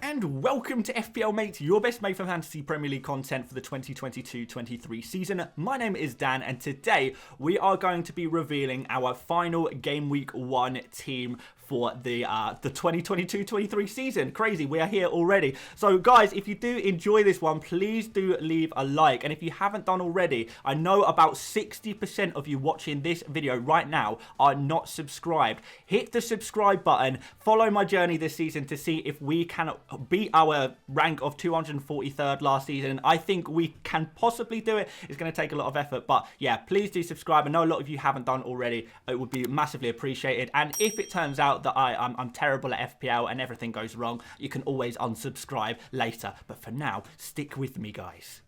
and welcome to FPL Mate, your best mate for fantasy Premier League content for the 2022-23 season. My name is Dan, and today we are going to be revealing our final Game Week 1 team for the 2022-23 season. Crazy, we are here already. So guys, if you do enjoy this one, please do leave a like. And if you haven't done already, I know about 60% of you watching this video right now are not subscribed. Hit the subscribe button, follow my journey this season to see if we can beat our rank of 243rd last season. I think we can possibly do it. It's going to take a lot of effort, but yeah, please do subscribe. I know a lot of you haven't done already. It would be massively appreciated. And if it turns out that I'm terrible at FPL and everything goes wrong, you can always unsubscribe later. But for now, stick with me, guys.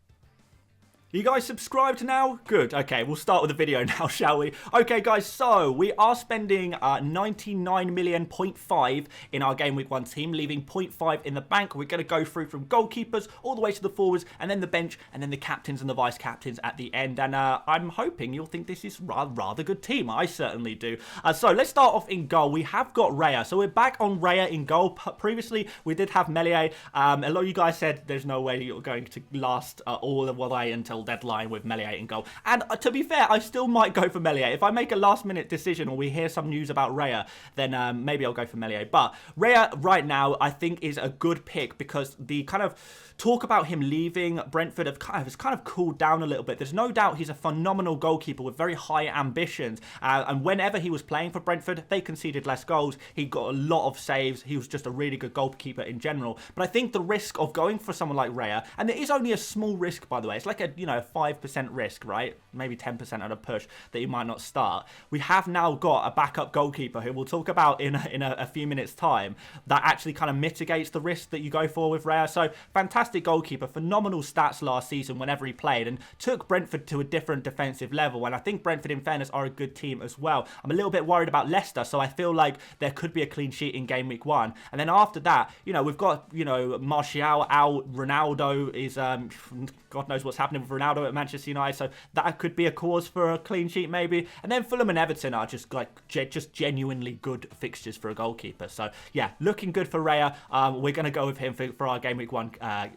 You guys subscribed now? Good. Okay, we'll start with the video now, shall we? Okay, guys, so we are spending 99.5 million in our Game Week 1 team, leaving 0.5 in the bank. We're going to go through from goalkeepers all the way to the forwards, and then the bench, and then the captains and the vice-captains at the end. And I'm hoping you'll think this is a rather good team. I certainly do. So let's start off in goal. We have got Raya. So we're back on Raya in goal. Previously, we did have Melier. A lot of you guys said there's no way you're going to last all the way until deadline with Melier in goal. And to be fair, I still might go for Melier. If I make a last minute decision or we hear some news about Raya, then maybe I'll go for Melier. But Raya right now, I think, is a good pick because the kind of talk about him leaving Brentford has kind of cooled down a little bit. There's no doubt he's a phenomenal goalkeeper with very high ambitions. And whenever he was playing for Brentford, they conceded less goals. He got a lot of saves. He was just a really good goalkeeper in general. But I think the risk of going for someone like Raya, and it is only a small risk, by the way. It's like a 5% risk, right? Maybe 10% at a push that you might not start. We have now got a backup goalkeeper who we'll talk about in a few minutes' time that actually kind of mitigates the risk that you go for with Raya. So fantastic goalkeeper, phenomenal stats last season whenever he played, and took Brentford to a different defensive level. And I think Brentford, in fairness, are a good team as well. I'm a little bit worried about Leicester, so I feel like there could be a clean sheet in Game Week 1. And then after that, we've got, Martial out, Ronaldo is, God knows what's happening with Ronaldo at Manchester United, so that could be a cause for a clean sheet maybe. And then Fulham and Everton are just genuinely good fixtures for a goalkeeper. So yeah, looking good for Raya. We're going to go with him for our Game Week 1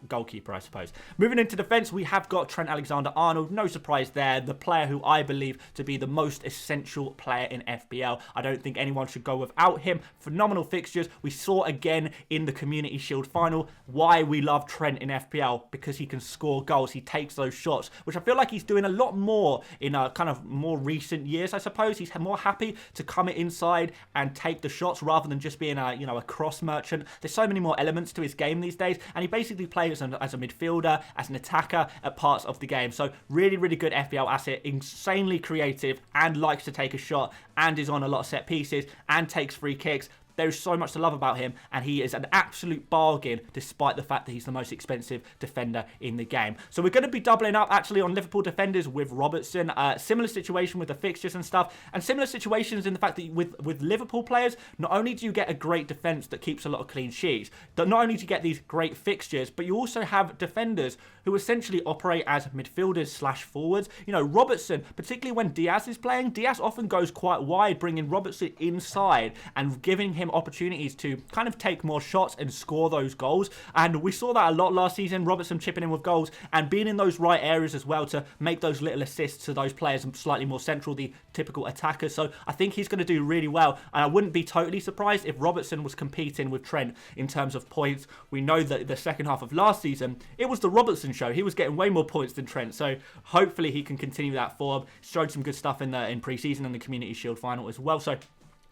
goalkeeper, I suppose. Moving into defence, we have got Trent Alexander-Arnold. No surprise there. The player who I believe to be the most essential player in FPL. I don't think anyone should go without him. Phenomenal fixtures. We saw again in the Community Shield final why we love Trent in FPL, because he can score goals. He takes those shots, which I feel like he's doing a lot more in kind of more recent years, I suppose. He's more happy to come inside and take the shots rather than just being a cross merchant. There's so many more elements to his game these days, and he basically plays as a midfielder, as an attacker at parts of the game. So really, really good FPL asset, insanely creative, and likes to take a shot, and is on a lot of set pieces, and takes free kicks. There's so much to love about him, and he is an absolute bargain despite the fact that he's the most expensive defender in the game. So we're going to be doubling up actually on Liverpool defenders with Robertson. Similar situation with the fixtures and stuff, and similar situations in the fact that with Liverpool players, not only do you get a great defence that keeps a lot of clean sheets, not only do you get these great fixtures, but you also have defenders who essentially operate as midfielders / forwards. Robertson, particularly when Diaz is playing, Diaz often goes quite wide, bringing Robertson inside and giving him opportunities to kind of take more shots and score those goals. And we saw that a lot last season, Robertson chipping in with goals and being in those right areas as well to make those little assists to those players slightly more central, the typical attackers. So I think he's going to do really well, and I wouldn't be totally surprised if Robertson was competing with Trent in terms of points. We know that the second half of last season, it was the Robertson show. He was getting way more points than Trent, so hopefully he can continue that form. Showed some good stuff in pre-season and the Community Shield final as well. So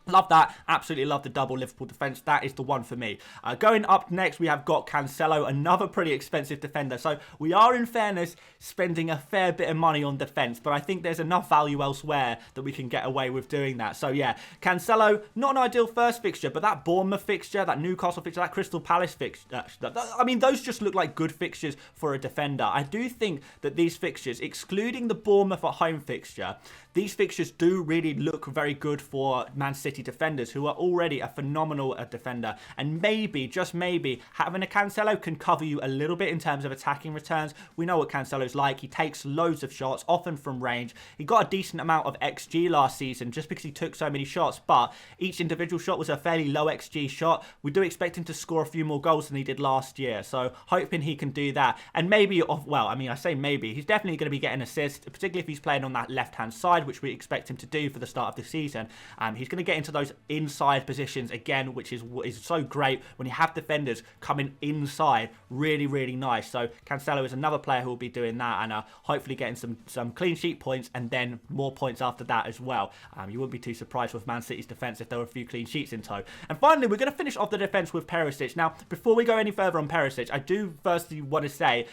love that. Absolutely love the double Liverpool defence. That is the one for me. Going up next, we have got Cancello, another pretty expensive defender. So we are, in fairness, spending a fair bit of money on defence, but I think there's enough value elsewhere that we can get away with doing that. So yeah, Cancello, not an ideal first fixture, but that Bournemouth fixture, that Newcastle fixture, that Crystal Palace fixture, I mean, those just look like good fixtures for a defender. I do think that these fixtures, excluding the Bournemouth at home fixture, these fixtures do really look very good for Man City defenders, who are already a phenomenal defender. And maybe, just maybe, having a Cancello can cover you a little bit in terms of attacking returns. We know what Cancelo's like. He takes loads of shots, often from range. He got a decent amount of XG last season just because he took so many shots, but each individual shot was a fairly low XG shot. We do expect him to score a few more goals than he did last year, so hoping he can do that. And maybe, well, I mean, I say maybe, he's definitely going to be getting assists, particularly if he's playing on that left-hand side, which we expect him to do for the start of the season. He's going to get into those inside positions again, which is so great when you have defenders coming inside. Really, really nice. So Cancello is another player who will be doing that, and hopefully getting some clean sheet points and then more points after that as well. You wouldn't be too surprised with Man City's defence if there were a few clean sheets in tow. And finally, we're going to finish off the defence with Perisic. Now, before we go any further on Perisic, I do firstly want to say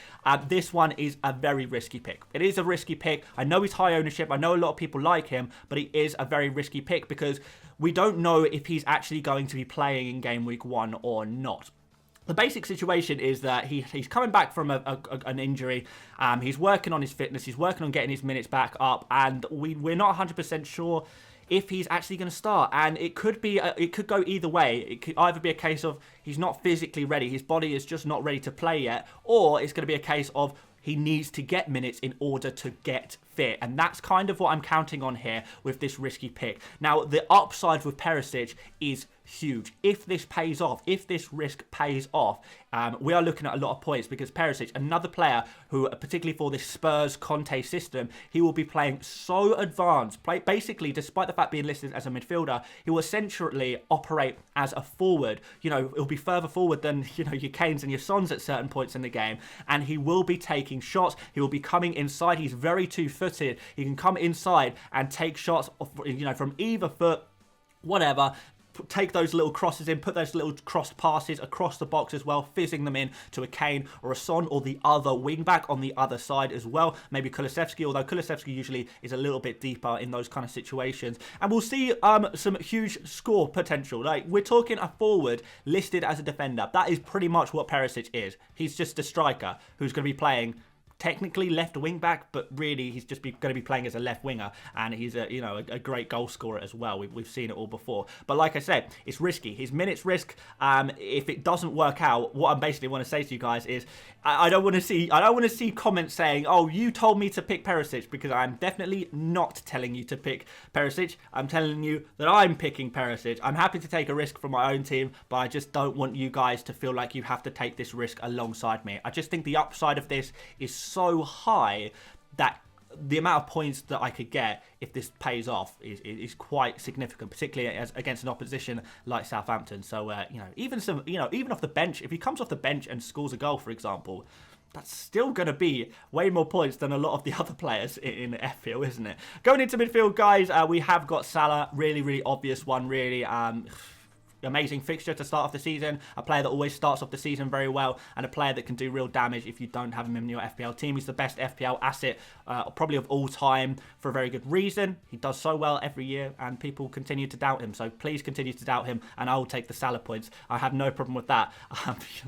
this one is a very risky pick. It is a risky pick. I know he's high ownership. I know a lot of people like him, but he is a very risky pick because we don't know if he's actually going to be playing in game week 1 or not. The basic situation is that he's coming back from an injury. He's working on his fitness. He's working on getting his minutes back up, and we're not 100% sure if he's actually going to start. And it could go either way. It could either be a case of he's not physically ready, his body is just not ready to play yet, or it's going to be a case of he needs to get minutes in order to get fit. And that's kind of what I'm counting on here with this risky pick. Now, the upside with Perisic is huge. If this pays off, if this risk pays off, we are looking at a lot of points because Perisic, another player who, particularly for this Spurs Conte system, he will be playing so advanced. Basically, despite the fact being listed as a midfielder, he will essentially operate as a forward. You know, it'll be further forward than, you know, your Kanes and your Sons at certain points in the game, and he will be taking shots. He will be coming inside. He's very two-footed. He can come inside and take shots, you know, from either foot, whatever. Take those little crosses in, put those little cross passes across the box as well, fizzing them in to a Kane or a Son or the other wing-back on the other side as well. Maybe Kulusevski, although Kulusevski usually is a little bit deeper in those kind of situations. And we'll see some huge score potential. Like, we're talking a forward listed as a defender. That is pretty much what Perisic is. He's just a striker who's going to be playing technically left wing back, but really he's just going to be playing as a left winger, and he's a great goal scorer as well. We've seen it all before. But like I said, it's risky. His minutes risk. If it doesn't work out, what I basically want to say to you guys is I don't want to see comments saying, "Oh, you told me to pick Perisic," because I'm definitely not telling you to pick Perisic. I'm telling you that I'm picking Perisic. I'm happy to take a risk for my own team, but I just don't want you guys to feel like you have to take this risk alongside me. I just think the upside of this is so high that the amount of points that I could get if this pays off is quite significant, particularly against an opposition like Southampton. So even off the bench, if he comes off the bench and scores a goal, for example, that's still going to be way more points than a lot of the other players in FPL, isn't it? Going into midfield, guys, we have got Salah, really, really obvious one, really. Amazing fixture to start off the season, a player that always starts off the season very well, and a player that can do real damage if you don't have him in your FPL team. He's the best FPL asset probably of all time, for a very good reason. He does so well every year, and people continue to doubt him, so please continue to doubt him, and I will take the Salah points. I have no problem with that.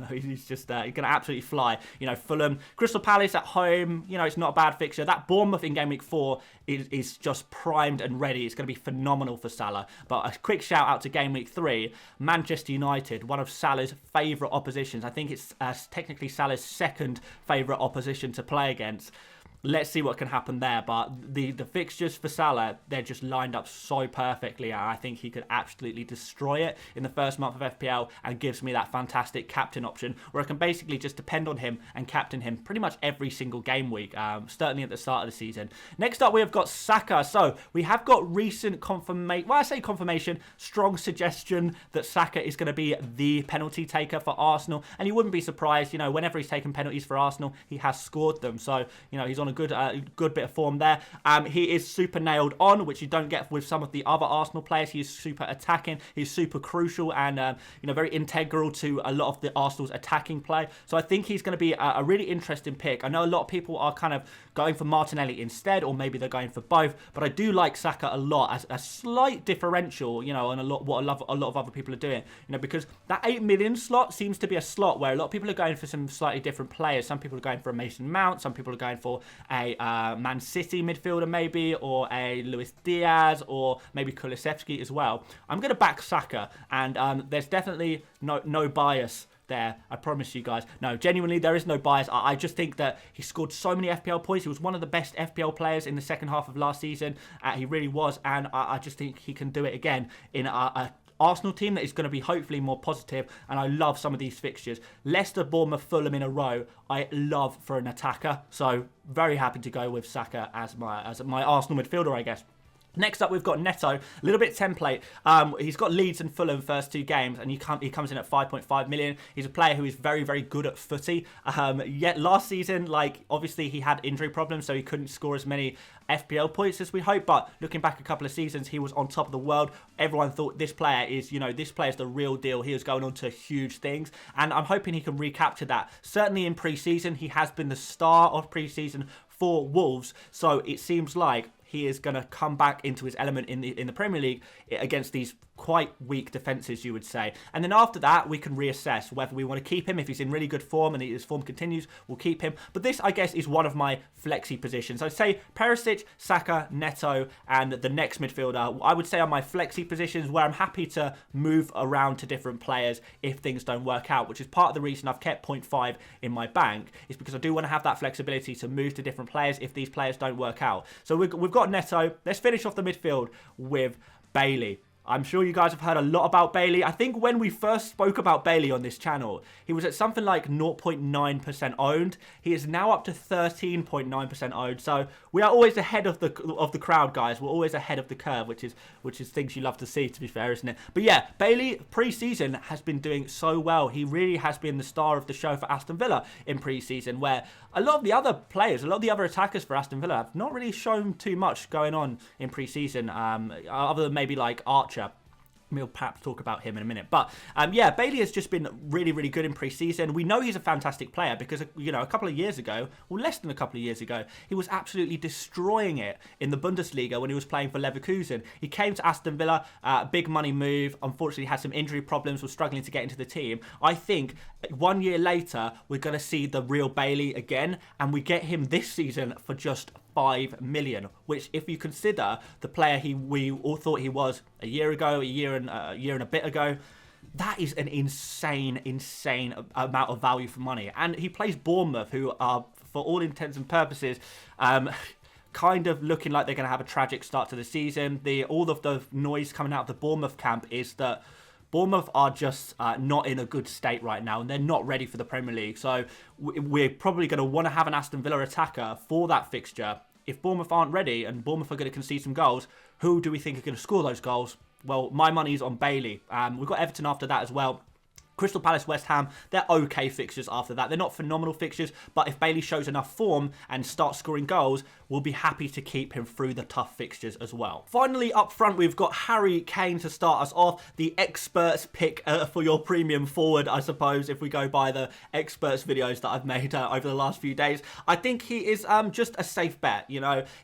He's just he's going to absolutely fly. Fulham, Crystal Palace at home, it's not a bad fixture. That Bournemouth in game week 4 is just primed and ready. It's going to be phenomenal for Salah. But a quick shout out to game week 3. Manchester United, one of Salah's favourite oppositions. I think it's technically Salah's second favourite opposition to play against. Let's see what can happen there. But the fixtures for Salah, they're just lined up so perfectly. I think he could absolutely destroy it in the first month of FPL, and gives me that fantastic captain option where I can basically just depend on him and captain him pretty much every single game week, certainly at the start of the season. Next up, we have got Saka. So we have got recent confirmation, well, I say confirmation, strong suggestion that Saka is going to be the penalty taker for Arsenal. And you wouldn't be surprised, whenever he's taken penalties for Arsenal, he has scored them. So, he's on a good bit of form there. He is super nailed on, which you don't get with some of the other Arsenal players. He is super attacking. He's super crucial and very integral to a lot of the Arsenal's attacking play. So I think he's going to be a really interesting pick. I know a lot of people are kind of going for Martinelli instead, or maybe they're going for both. But I do like Saka a lot as a slight differential, on a lot of other people are doing. Because that 8 million slot seems to be a slot where a lot of people are going for some slightly different players. Some people are going for a Mason Mount. Some people are going for a Man City midfielder maybe, or a Luis Diaz, or maybe Kulusevski as well, I'm going to back Saka. And there's definitely no bias there, I promise you guys. No, genuinely, there is no bias. I just think that he scored so many FPL points. He was one of the best FPL players in the second half of last season. He really was, and I just think he can do it again in a Arsenal team that is going to be hopefully more positive. And I love some of these fixtures. Leicester, Bournemouth, Fulham in a row, I love for an attacker. So very happy to go with Saka as my Arsenal midfielder, I guess. Next up, we've got Neto, a little bit template. He's got Leeds and Fulham first 2 games, and he comes in at 5.5 million. He's a player who is very, very good at footy. Yet last season, obviously he had injury problems, so he couldn't score as many FPL points as we hoped. But looking back a couple of seasons, he was on top of the world. Everyone thought this player is, this player is the real deal. He was going on to huge things, and I'm hoping he can recapture that. Certainly in pre-season, he has been the star of pre-season for Wolves, so it seems like he is going to come back into his element in the Premier League against these quite weak defences, you would say. And then after that, we can reassess whether we want to keep him. If he's in really good form and his form continues, we'll keep him. But this, I guess, is one of my flexi positions. I'd say Perisic, Saka, Neto, and the next midfielder, I would say are my flexi positions where I'm happy to move around to different players if things don't work out, which is part of the reason I've kept 0.5 in my bank, is because I do want to have that flexibility to move to different players if these players don't work out. So we've got Neto. Let's finish off the midfield with Bailey. I'm sure you guys have heard a lot about Bailey. I think when we first spoke about Bailey on this channel, he was at something like 0.9% owned. He is now up to 13.9% owned. So we are always ahead of the crowd, guys. We're always ahead of the curve, which is things you love to see, to be fair, isn't it? But yeah, Bailey pre-season has been doing so well. He really has been the star of the show for Aston Villa in pre-season, where a lot of the other players, a lot of the other attackers for Aston Villa have not really shown too much going on in pre-season, other than maybe like Archer. We'll perhaps talk about him in a minute. But yeah, Bailey has just been really, really good in pre-season. We know he's a fantastic player because, a couple of years ago, or less than a couple of years ago, he was absolutely destroying it in the Bundesliga when he was playing for Leverkusen. He came to Aston Villa, big money move. Unfortunately, had some injury problems, was struggling to get into the team. I think 1 year later, we're going to see the real Bailey again, and we get him this season for just 5 million, which, if you consider the player we all thought he was a year ago, a year and a bit ago, that is an insane amount of value for money. And he plays Bournemouth, who are, for all intents and purposes, kind of looking like they're going to have a tragic start to the season. All of the noise coming out of the Bournemouth camp is that Bournemouth are just not in a good state right now, and they're not ready for the Premier League. So we're probably going to want to have an Aston Villa attacker for that fixture. If Bournemouth aren't ready and Bournemouth are going to concede some goals, who do we think are going to score those goals? Well, my money's on Bailey. We've got Everton after that as well. Crystal Palace, West Ham, they're okay fixtures after that. They're not phenomenal fixtures, but if Bailey shows enough form and starts scoring goals, we'll be happy to keep him through the tough fixtures as well. Finally, up front, we've got Harry Kane to start us off. The experts pick for your premium forward, I suppose, if we go by the experts videos that I've made over the last few days. I think he is just a safe bet.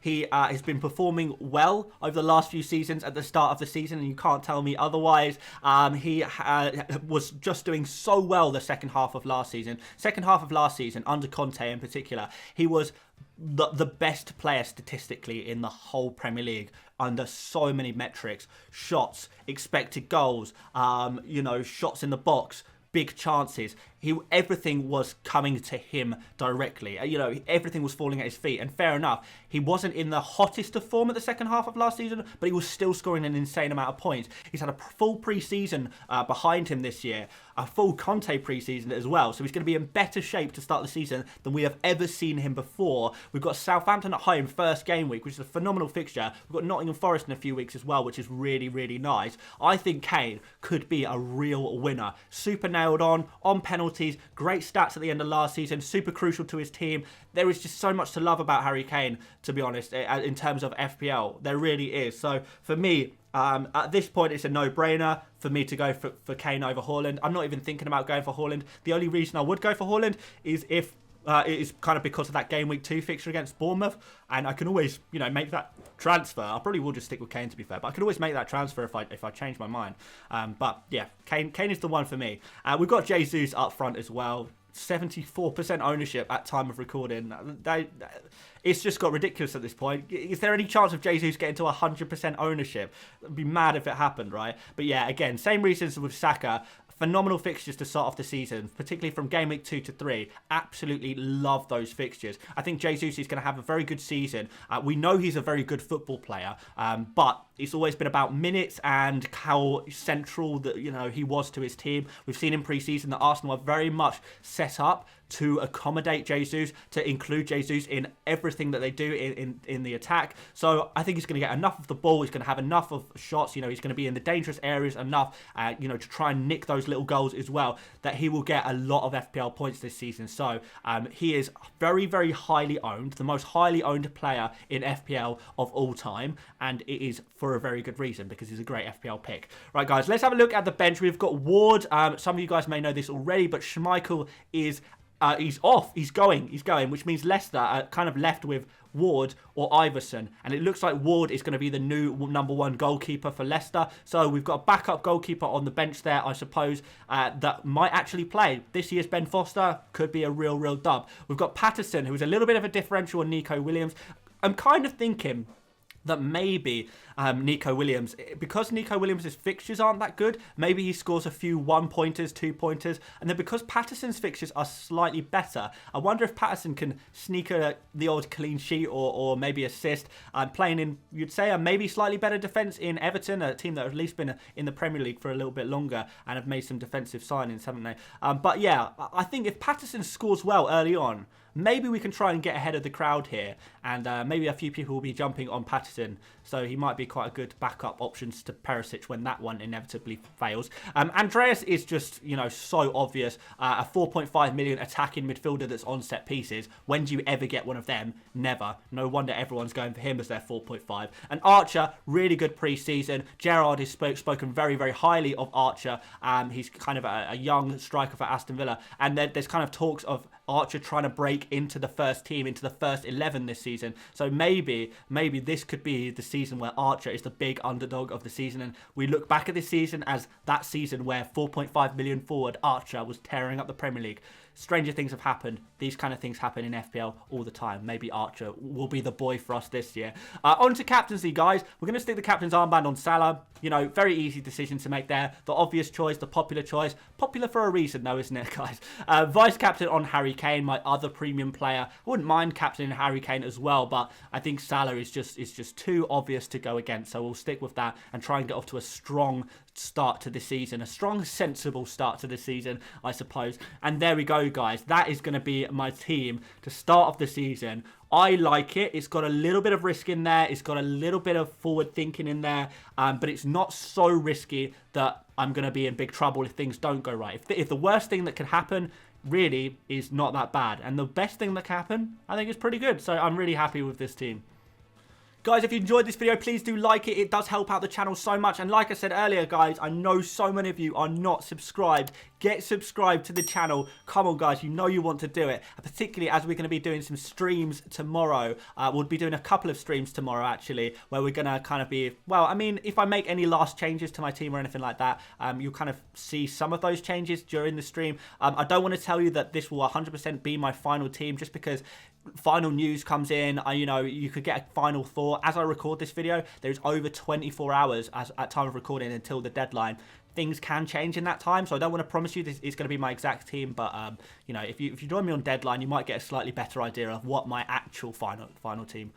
He has been performing well over the last few seasons at the start of the season, and you can't tell me otherwise. He was just doing so well the second half of last season. Under Conte in particular, he was the best player statistically in the whole Premier League under so many metrics: shots, expected goals, shots in the box, big chances. Everything was coming to him directly. Everything was falling at his feet. And fair enough, he wasn't in the hottest of form at the second half of last season, but he was still scoring an insane amount of points. He's had a full pre-season behind him this year, a full Conte pre-season as well. So he's going to be in better shape to start the season than we have ever seen him before. We've got Southampton at home, first game week, which is a phenomenal fixture. We've got Nottingham Forest in a few weeks as well, which is really, really nice. I think Kane could be a real winner. Super nailed on penalties. Great stats at the end of last season, super crucial to his team. There is just so much to love about Harry Kane, to be honest, in terms of FPL. There really is. So for me, at this point, it's a no-brainer for me to go for Kane over Haaland. I'm not even thinking about going for Haaland. The only reason I would go for Haaland is if it is kind of because of that Game Week 2 fixture against Bournemouth, and I can always, make that transfer. I probably will just stick with Kane, to be fair, but I can always make that transfer if I change my mind. But yeah, Kane is the one for me. We've got Jesus up front as well. 74% ownership at time of recording. It's just got ridiculous at this point. Is there any chance of Jesus getting to 100% ownership? I'd be mad if it happened, right? But yeah, again, same reasons with Saka. Phenomenal fixtures to start off the season, particularly from game week 2 to 3. Absolutely love those fixtures. I think Jesus is going to have a very good season. We know he's a very good football player, but it's always been about minutes and how central that he was to his team. We've seen in pre-season that Arsenal are very much set up to accommodate Jesus, to include Jesus in everything that they do in the attack. So I think he's going to get enough of the ball. He's going to have enough of shots. He's going to be in the dangerous areas enough, to try and nick those little goals as well, that he will get a lot of FPL points this season. So he is very, very highly owned, the most highly owned player in FPL of all time. And it is for a very good reason, because he's a great FPL pick. Right, guys, let's have a look at the bench. We've got Ward. Some of you guys may know this already, but Schmeichel is... he's off. He's going, which means Leicester are kind of left with Ward or Iverson. And it looks like Ward is going to be the new #1 goalkeeper for Leicester. So we've got a backup goalkeeper on the bench there, I suppose, that might actually play. This year's Ben Foster could be a real dub. We've got Patterson, who's a little bit of a differential on Nico Williams. I'm kind of thinking that maybe Nico Williams, because Nico Williams' fixtures aren't that good, maybe he scores a few 1-pointers, 2-pointers, and then because Patterson's fixtures are slightly better, I wonder if Patterson can sneak the odd clean sheet or maybe assist, playing in, you'd say, a maybe slightly better defence in Everton, a team that have at least been in the Premier League for a little bit longer and have made some defensive signings, haven't they? But yeah, I think if Patterson scores well early on, maybe we can try and get ahead of the crowd here, and maybe a few people will be jumping on Patterson, so he might be quite a good backup options to Perisic when that one inevitably fails. Andreas is just, so obvious. A 4.5 million attacking midfielder that's on set pieces. When do you ever get one of them? Never. No wonder everyone's going for him as their 4.5. And Archer, really good pre-season. Gerrard has spoken very, very highly of Archer. He's kind of a young striker for Aston Villa, and there's kind of talks of Archer trying to break into the first team, into the first 11 this season. So maybe this could be the season where Archer is the big underdog of the season, and we look back at this season as that season where 4.5 million forward Archer was tearing up the Premier League. Stranger things have happened. These kind of things happen in FPL all the time. Maybe Archer will be the boy for us this year. On to captaincy, guys. We're going to stick the captain's armband on Salah. Very easy decision to make there. The obvious choice, the popular choice. Popular for a reason, though, isn't it, guys? Vice captain on Harry Kane, my other premium player. I wouldn't mind captaining Harry Kane as well, but I think Salah is just too obvious to go against. So we'll stick with that and try and get off to a strong start to the season, a strong, sensible start to the season, I suppose. And there we go, guys. That is going to be my team to start off the season. I like it. It's got a little bit of risk in there. It's got a little bit of forward thinking in there, but it's not so risky that I'm going to be in big trouble if things don't go right. If the worst thing that could happen really is not that bad, and the best thing that can happen, I think, is pretty good. So I'm really happy with this team. Guys, if you enjoyed this video, please do like it. It does help out the channel so much. And like I said earlier, guys, I know so many of you are not subscribed. Get subscribed to the channel. Come on, guys. You know you want to do it. Particularly as we're going to be doing some streams tomorrow. We'll be doing a couple of streams tomorrow, actually, where we're going to kind of be... Well, I mean, if I make any last changes to my team or anything like that, you'll kind of see some of those changes during the stream. I don't want to tell you that this will 100% be my final team, just because final news comes in. You could get a final thought. As I record this video, there's over 24 hours at time of recording until the deadline. Things can change in that time, so I don't want to promise you this is going to be my exact team, but if you join me on deadline, you might get a slightly better idea of what my actual final team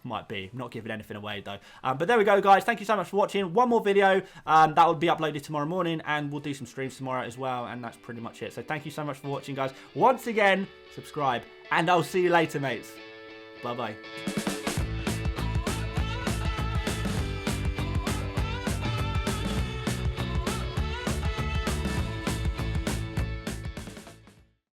might be. I'm not giving anything away though. But there we go, guys. Thank you so much for watching. One more video that will be uploaded tomorrow morning, and we'll do some streams tomorrow as well, and that's pretty much it. So thank you so much for watching, guys. Once again, subscribe, and I'll see you later, mates. Bye bye.